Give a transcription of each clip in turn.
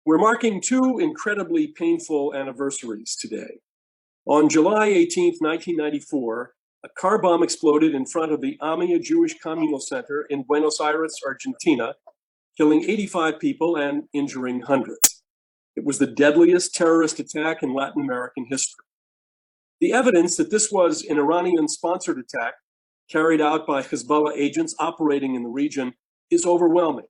We're marking two incredibly painful anniversaries today. On July 18, 1994, a car bomb exploded in front of the AMIA Jewish Communal Center in Buenos Aires, Argentina, killing 85 people and injuring hundreds. It was the deadliest terrorist attack in Latin American history. The evidence that this was an Iranian-sponsored attack carried out by Hezbollah agents operating in the region is overwhelming.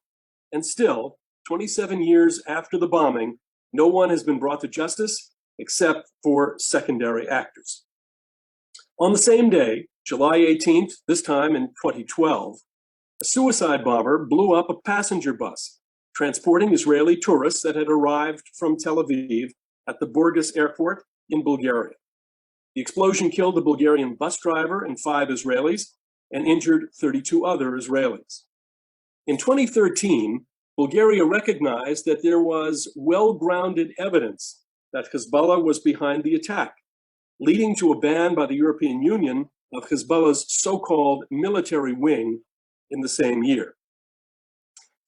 And still, 27 years after the bombing, no one has been brought to justice except for secondary actors. On the same day, July 18th, this time in 2012, a suicide bomber blew up a passenger bus transporting Israeli tourists that had arrived from Tel Aviv at the Burgas airport in Bulgaria. The explosion killed the Bulgarian bus driver and 5 Israelis and injured 32 other Israelis. In 2013, Bulgaria recognized that there was well-grounded evidence that Hezbollah was behind the attack, leading to a ban by the European Union of Hezbollah's so-called military wing in the same year.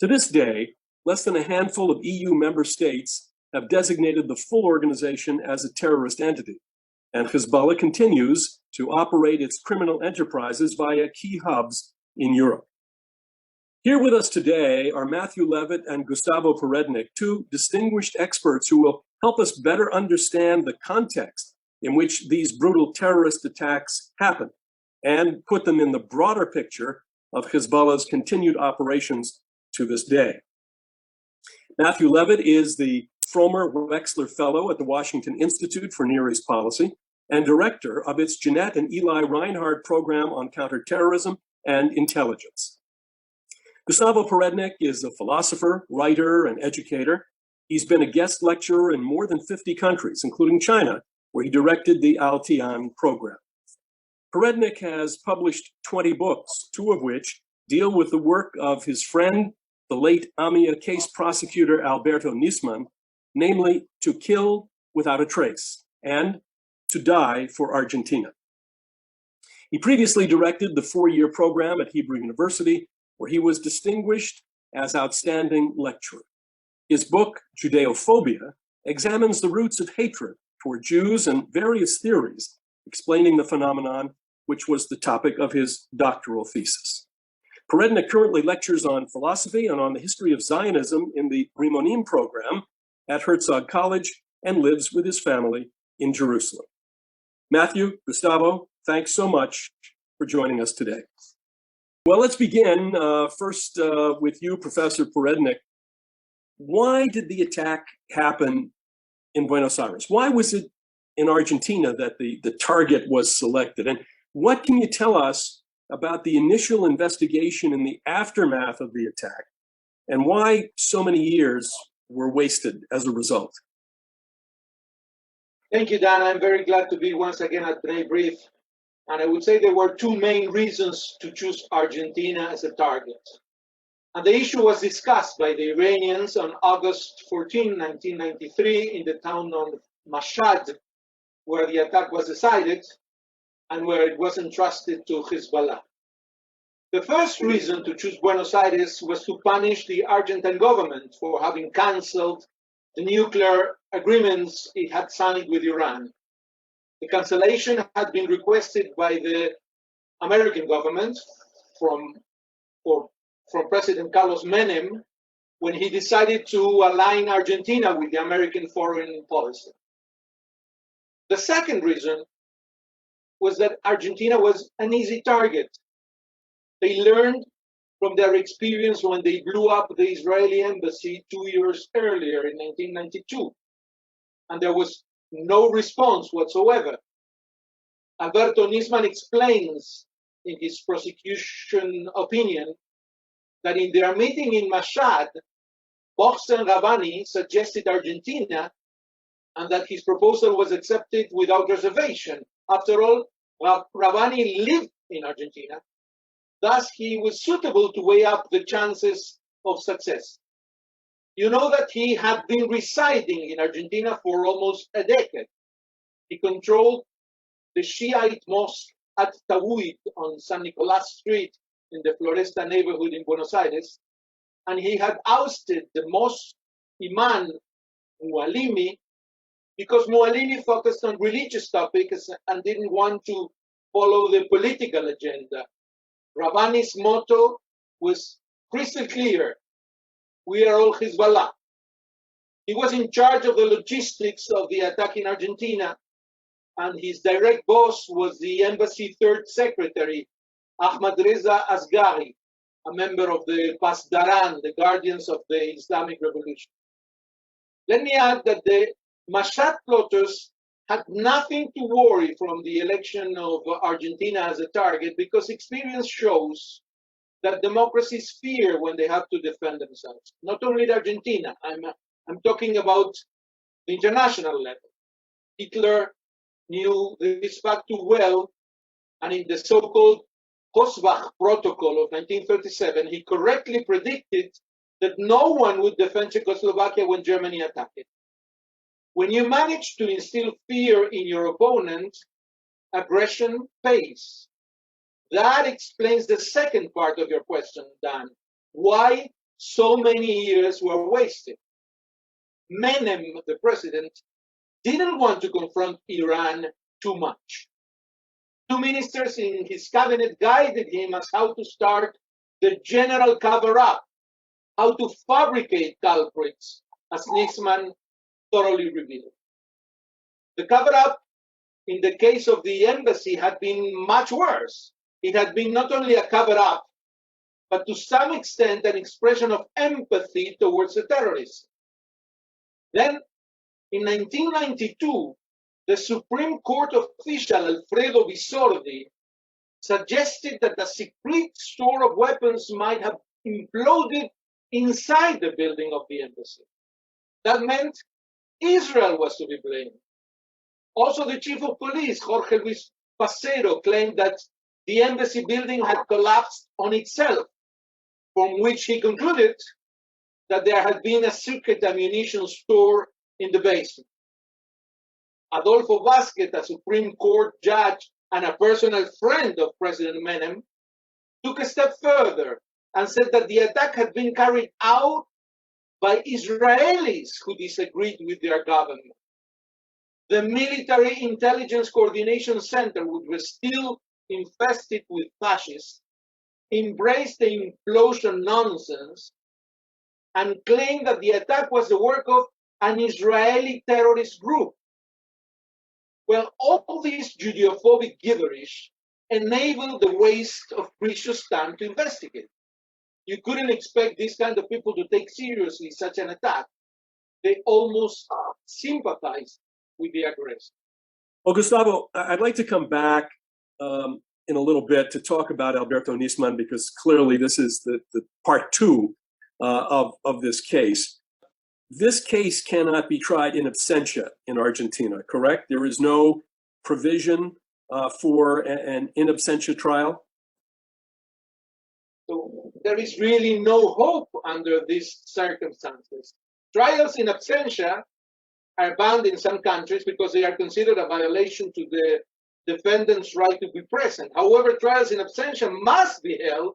To this day, less than a handful of EU member states have designated the full organization as a terrorist entity, and Hezbollah continues to operate its criminal enterprises via key hubs in Europe. Here with us today are Mathew Levitt and Gustavo Perednik, two distinguished experts who will help us better understand the context in which these brutal terrorist attacks happened and put them in the broader picture of Hezbollah's continued operations to this day. Mathew Levitt is the Fromer Wexler Fellow at the Washington Institute for Near East Policy and director of its Jeanette and Eli Reinhardt program on counterterrorism and intelligence. Gustavo Perednik is a philosopher, writer, and educator. He's been a guest lecturer in more than 50 countries, including China, where he directed the Al-Tian program. Perednik has published 20 books, 2 of which deal with the work of his friend, the late AMIA case prosecutor Alberto Nisman, namely To Kill Without a Trace and To Die for Argentina. He previously directed the 4-year program at Hebrew University, where he was distinguished as outstanding lecturer. His book, Judeophobia, examines the roots of hatred toward Jews and various theories explaining the phenomenon, which was the topic of his doctoral thesis. Perednik currently lectures on philosophy and on the history of Zionism in the Rimonim program at Herzog College and lives with his family in Jerusalem. Mathew, Gustavo, thanks so much for joining us today. Well, let's begin first with you, Professor Perednik. Why did the attack happen in Buenos Aires? Why was it in Argentina that the target was selected? And what can you tell us about the initial investigation and the aftermath of the attack, and why so many years were wasted as a result? Thank you, Dan. I'm very glad to be once again at B'nai B'rith. And I would say there were 2 main reasons to choose Argentina as a target. And the issue was discussed by the Iranians on August 14, 1993, in the town of Mashhad, where the attack was decided and where it was entrusted to Hezbollah. The first reason to choose Buenos Aires was to punish the Argentine government for having canceled the nuclear agreements it had signed with Iran. The cancellation had been requested by the American government from President Carlos Menem when he decided to align Argentina with the American foreign policy. The second reason was that Argentina was an easy target. They learned from their experience when they blew up the Israeli embassy 2 years earlier in 1992, and there was no response whatsoever. Alberto Nisman explains in his prosecution opinion that in their meeting in Mashhad, Box and Rabani suggested Argentina and that his proposal was accepted without reservation. After all, Rabani lived in Argentina. Thus, he was suitable to weigh up the chances of success. You know that he had been residing in Argentina for almost a decade. He controlled the Shiite mosque at Tabuit on San Nicolas Street in the Floresta neighborhood in Buenos Aires, and he had ousted the mosque imam Mualimi, because Mualimi focused on religious topics and didn't want to follow the political agenda. Rabbani's motto was crystal clear: we are all Hezbollah. He was in charge of the logistics of the attack in Argentina, and his direct boss was the embassy third secretary, Ahmad Reza Asghari, a member of the Pasdaran, the guardians of the Islamic Revolution. Let me add that the Mashhad plotters had nothing to worry from the election of Argentina as a target, because experience shows that democracies fear when they have to defend themselves. Not only Argentina, I'm talking about the international level. Hitler knew this fact too well, and in the so-called Kosbach Protocol of 1937, he correctly predicted that no one would defend Czechoslovakia when Germany attacked it. When you manage to instill fear in your opponent, aggression pays. That explains the second part of your question, Dan. Why so many years were wasted? Menem, the president, didn't want to confront Iran too much. Two ministers in his cabinet guided him as how to start the general cover-up, how to fabricate culprits, as Nisman thoroughly revealed. The cover-up in the case of the embassy had been much worse. It had been not only a cover-up, but to some extent an expression of empathy towards the terrorists. Then, in 1992, the Supreme Court official Alfredo Bisordi suggested that the secret store of weapons might have imploded inside the building of the embassy. That meant Israel was to be blamed. Also, the chief of police, Jorge Luis Pacero, claimed that the embassy building had collapsed on itself, from which he concluded that there had been a secret ammunition store in the basement. Adolfo Vázquez, a Supreme Court judge and a personal friend of President Menem, took a step further and said that the attack had been carried out by Israelis who disagreed with their government. The Military Intelligence Coordination Center, which was still infested with fascists, embraced the implosion nonsense and claimed that the attack was the work of an Israeli terrorist group. Well, all this Judeophobic gibberish enabled the waste of precious time to investigate. You couldn't expect these kind of people to take seriously such an attack. They almost sympathized with the aggressor. Well, Gustavo, I'd like to come back in a little bit to talk about Alberto Nisman, because clearly this is the part two of this case. This case cannot be tried in absentia in Argentina, correct? There is no provision for an in absentia trial? So there is really no hope under these circumstances. Trials in absentia are banned in some countries because they are considered a violation to the defendant's right to be present. However, trials in absentia must be held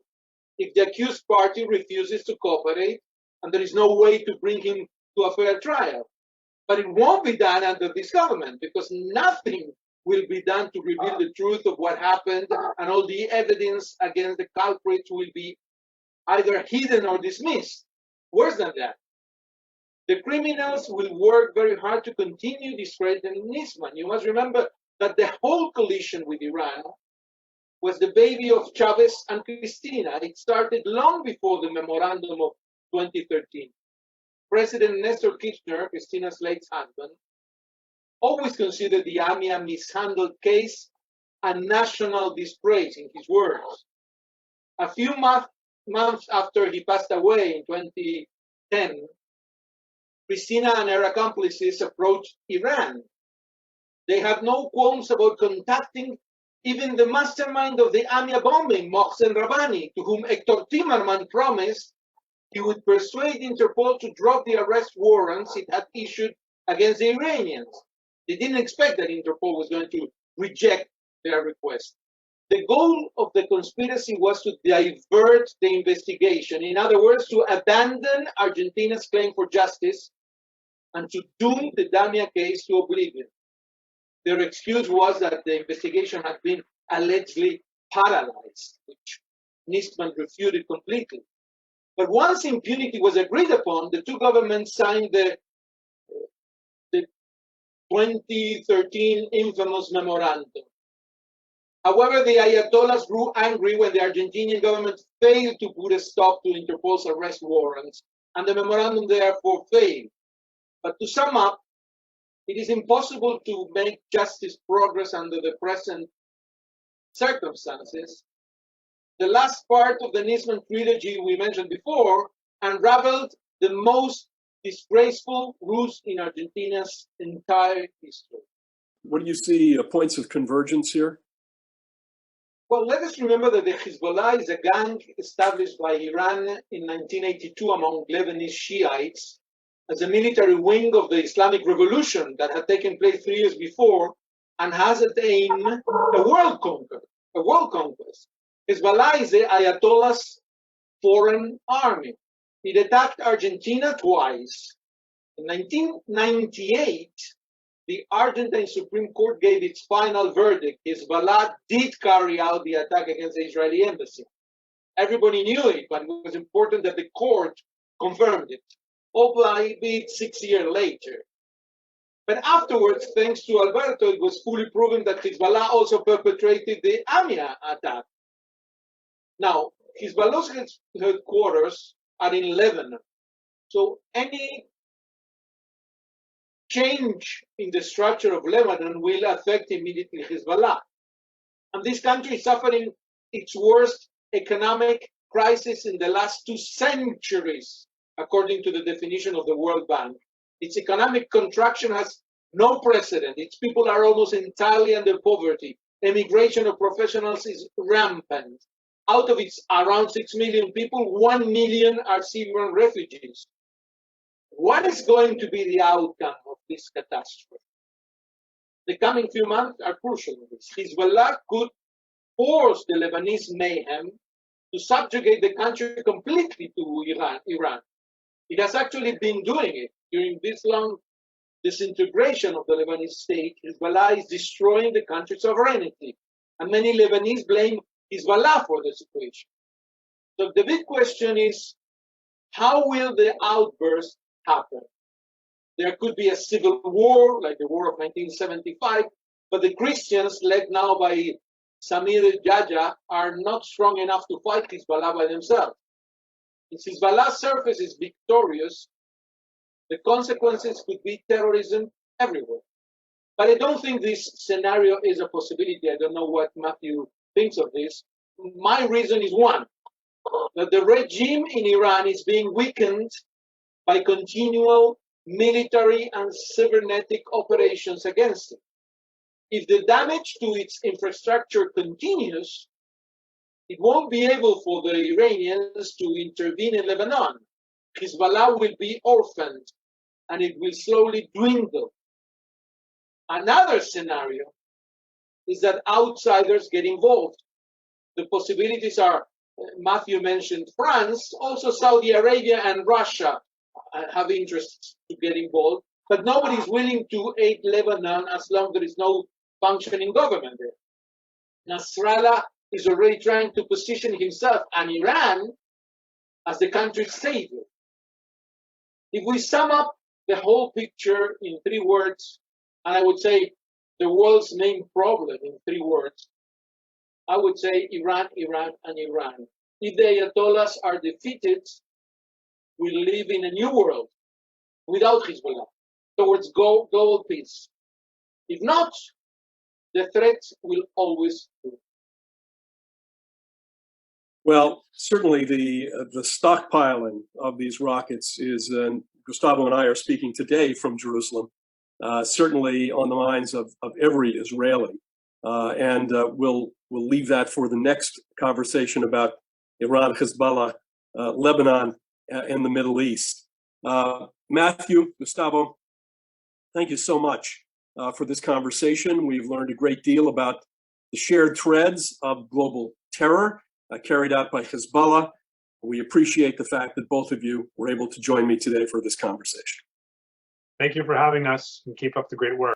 if the accused party refuses to cooperate and there is no way to bring him to a fair trial. But it won't be done under this government because nothing will be done to reveal the truth of what happened, and all the evidence against the culprits will be either hidden or dismissed. Worse than that, the criminals will work very hard to continue discrediting Nisman. You must remember that the whole collision with Iran was the baby of Chavez and Cristina. It started long before the memorandum of 2013. President Nestor Kirchner, Cristina's late husband, always considered the AMIA mishandled case a national disgrace, in his words. A few months after he passed away in 2010, Cristina and her accomplices approached Iran. They have no qualms about contacting even the mastermind of the AMIA bombing, Mohsen Rabbani, to whom Hector Timerman promised he would persuade Interpol to drop the arrest warrants it had issued against the Iranians. They didn't expect that Interpol was going to reject their request. The goal of the conspiracy was to divert the investigation. In other words, to abandon Argentina's claim for justice and to doom the AMIA case to oblivion. Their excuse was that the investigation had been allegedly paralyzed, which Nisman refuted completely. But once impunity was agreed upon, the two governments signed the 2013 infamous memorandum. However, the Ayatollahs grew angry when the Argentinian government failed to put a stop to Interpol's arrest warrants, and the memorandum therefore failed. But to sum up, it is impossible to make justice progress under the present circumstances. The last part of the Nisman trilogy we mentioned before unraveled the most disgraceful ruse in Argentina's entire history. What do you see points of convergence here? Well, let us remember that the Hezbollah is a gang established by Iran in 1982 among Lebanese Shiites as a military wing of the Islamic Revolution that had taken place 3 years before and has at aim a world conquest. Hezbollah is the Ayatollah's foreign army. It attacked Argentina twice. In 1998, the Argentine Supreme Court gave its final verdict. Hezbollah did carry out the attack against the Israeli embassy. Everybody knew it, but it was important that the court confirmed it, albeit 6 years later. But afterwards, thanks to Alberto, it was fully proven that Hezbollah also perpetrated the AMIA attack. Now, Hezbollah's headquarters are in Lebanon. So any change in the structure of Lebanon will affect immediately Hezbollah. And this country is suffering its worst economic crisis in the last 2 centuries, according to the definition of the World Bank. Its economic contraction has no precedent. Its people are almost entirely under poverty. Emigration of professionals is rampant. Out of its around 6 million people, 1 million are Syrian refugees. What is going to be the outcome of this catastrophe? The coming few months are crucial in this. Hezbollah could force the Lebanese mayhem to subjugate the country completely to Iran. It has actually been doing it. During this long disintegration of the Lebanese state, Hezbollah is destroying the country's sovereignty. And many Lebanese blame Hezbollah for the situation. So the big question is, how will the outburst happen? There could be a civil war, like the war of 1975, but the Christians, led now by Samir Jaja, are not strong enough to fight Hezbollah by themselves. If Hezbollah surface is victorious, the consequences could be terrorism everywhere. But I don't think this scenario is a possibility. I don't know what Mathew thinks of this. My reason is one, that the regime in Iran is being weakened by continual military and cybernetic operations against it. If the damage to its infrastructure continues, it won't be able for the Iranians to intervene in Lebanon. Hezbollah will be orphaned and it will slowly dwindle. Another scenario is that outsiders get involved. The possibilities are, Mathew mentioned France, also Saudi Arabia and Russia have interests to get involved, but nobody is willing to aid Lebanon as long as there is no functioning government there. Nasrallah is already trying to position himself and Iran as the country's savior. If we sum up the whole picture in 3 words, and I would say the world's main problem in 3 words, I would say Iran, Iran, and Iran. If the Ayatollahs are defeated, we live in a new world without Hezbollah, towards global peace. If not, the threat will always be. Well, certainly the stockpiling of these rockets is, Gustavo and I are speaking today from Jerusalem, certainly on the minds of every Israeli. And we'll leave that for the next conversation about Iran, Hezbollah, Lebanon, and the Middle East. Mathew, Gustavo, thank you so much for this conversation. We've learned a great deal about the shared threads of global terror carried out by Hezbollah. We appreciate the fact that both of you were able to join me today for this conversation. Thank you for having us, and keep up the great work.